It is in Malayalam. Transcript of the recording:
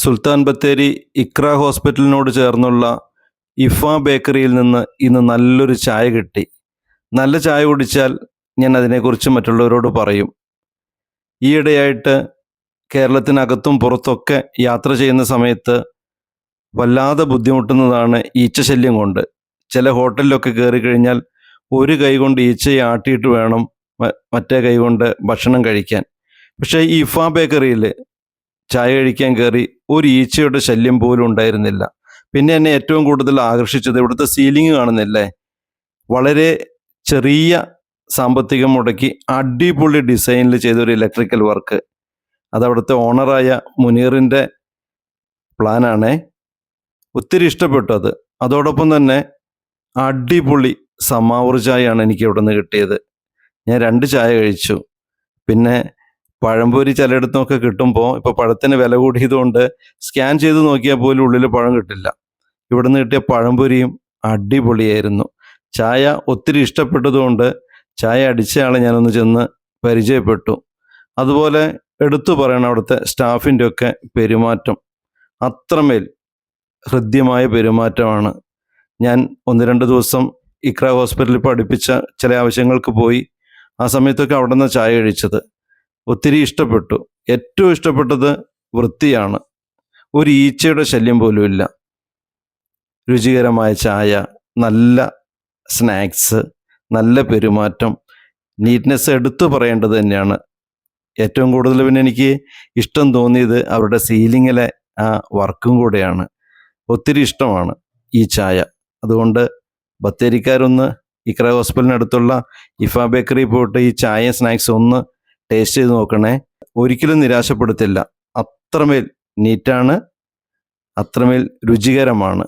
സുൽത്താൻ ബത്തേരി ഇക്ര ഹോസ്പിറ്റലിനോട് ചേർന്നുള്ള ഇഫ ബേക്കറിയിൽ നിന്ന് ഇന്ന് നല്ലൊരു ചായ കിട്ടി. നല്ല ചായ കുടിച്ചാൽ ഞാൻ അതിനെക്കുറിച്ച് മറ്റുള്ളവരോട് പറയും. ഈയിടെയായിട്ട് കേരളത്തിനകത്തും പുറത്തൊക്കെ യാത്ര ചെയ്യുന്ന സമയത്ത് വല്ലാതെ ബുദ്ധിമുട്ടുന്നതാണ് ഈച്ചശല്യം കൊണ്ട്. ചില ഹോട്ടലിലൊക്കെ കയറി കഴിഞ്ഞാൽ ഒരു കൈ കൊണ്ട് ഈച്ചയെ ആട്ടിയിട്ട് വേണം മറ്റേ കൈ കൊണ്ട് ഭക്ഷണം കഴിക്കാൻ. പക്ഷേ ഈ ഇഫ ബേക്കറിയിൽ ചായ കഴിക്കാൻ കയറി ഒരു ഈച്ചയുടെ ശല്യം പോലും ഉണ്ടായിരുന്നില്ല. പിന്നെ എന്നെ ഏറ്റവും കൂടുതൽ ആകർഷിച്ചത് ഇവിടുത്തെ സീലിംഗ് കാണുന്നില്ലേ, വളരെ ചെറിയ സാമ്പത്തികം മുടക്കി അടിപൊളി ഡിസൈനിൽ ചെയ്തൊരു ഇലക്ട്രിക്കൽ വർക്ക്. അതവിടുത്തെ ഓണറായ മുനീറിൻ്റെ പ്ലാനാണേ. ഒത്തിരി ഇഷ്ടപ്പെട്ടു അത്. അതോടൊപ്പം തന്നെ അടിപൊളി സമാവൂർ ചായയാണ് എനിക്ക് ഇവിടെ നിന്ന് കിട്ടിയത്. ഞാൻ 2 ചായ കഴിച്ചു. പിന്നെ പഴംപൊരി ചിലയിടത്തുനിന്നൊക്കെ കിട്ടുമ്പോൾ ഇപ്പോൾ പഴത്തിന് വില കൂടിയതുകൊണ്ട് സ്കാൻ ചെയ്ത് നോക്കിയാൽ പോലും ഉള്ളിൽ പഴം കിട്ടില്ല. ഇവിടുന്ന് കിട്ടിയ പഴംപൊരിയും അടിപൊളിയായിരുന്നു. ചായ ഒത്തിരി ഇഷ്ടപ്പെട്ടതുകൊണ്ട് ചായ അടിച്ചയാളെ ഞാനൊന്ന് ചെന്ന് പരിചയപ്പെട്ടു. അതുപോലെ എടുത്തു പറയണം, അവിടുത്തെ സ്റ്റാഫിൻ്റെ ഒക്കെ പെരുമാറ്റം അത്രമേൽ ഹൃദ്യമായ പെരുമാറ്റമാണ്. ഞാൻ 1-2 ദിവസം ഇക്ര ഹോസ്പിറ്റലിൽ ഇപ്പോൾ അടുപ്പിച്ച ചില ആവശ്യങ്ങൾക്ക് പോയി. ആ സമയത്തൊക്കെ അവിടെ നിന്ന് ചായ കഴിച്ചത് ഒത്തിരി ഇഷ്ടപ്പെട്ടു. ഏറ്റവും ഇഷ്ടപ്പെട്ടത് വൃത്തിയാണ്. ഒരു ഈച്ചയുടെ ശല്യം പോലും ഇല്ല. രുചികരമായ ചായ, നല്ല സ്നാക്സ്, നല്ല പെരുമാറ്റം, നീറ്റ്നെസ് എടുത്തു പറയേണ്ടത് തന്നെയാണ്. ഏറ്റവും കൂടുതൽ പിന്നെ എനിക്ക് ഇഷ്ടം തോന്നിയത് അവരുടെ സീലിങ്ങിലെ ആ വർക്കും കൂടെയാണ്. ഒത്തിരി ഇഷ്ടമാണ് ഈ ചായ. അതുകൊണ്ട് ബത്തേരിക്കാരൊന്ന് ഇക്ര ഹോസ്പിറ്റലിനടുത്തുള്ള ഇഫ ബേക്കറി പോയിട്ട് ഈ ചായ സ്നാക്സ് ഒന്ന് ടേസ്റ്റ് ചെയ്ത് നോക്കണേ. ഒരിക്കലും നിരാശപ്പെടുത്തില്ല. അത്രമേൽ നീറ്റാണ്, അത്രമേൽ രുചികരമാണ്.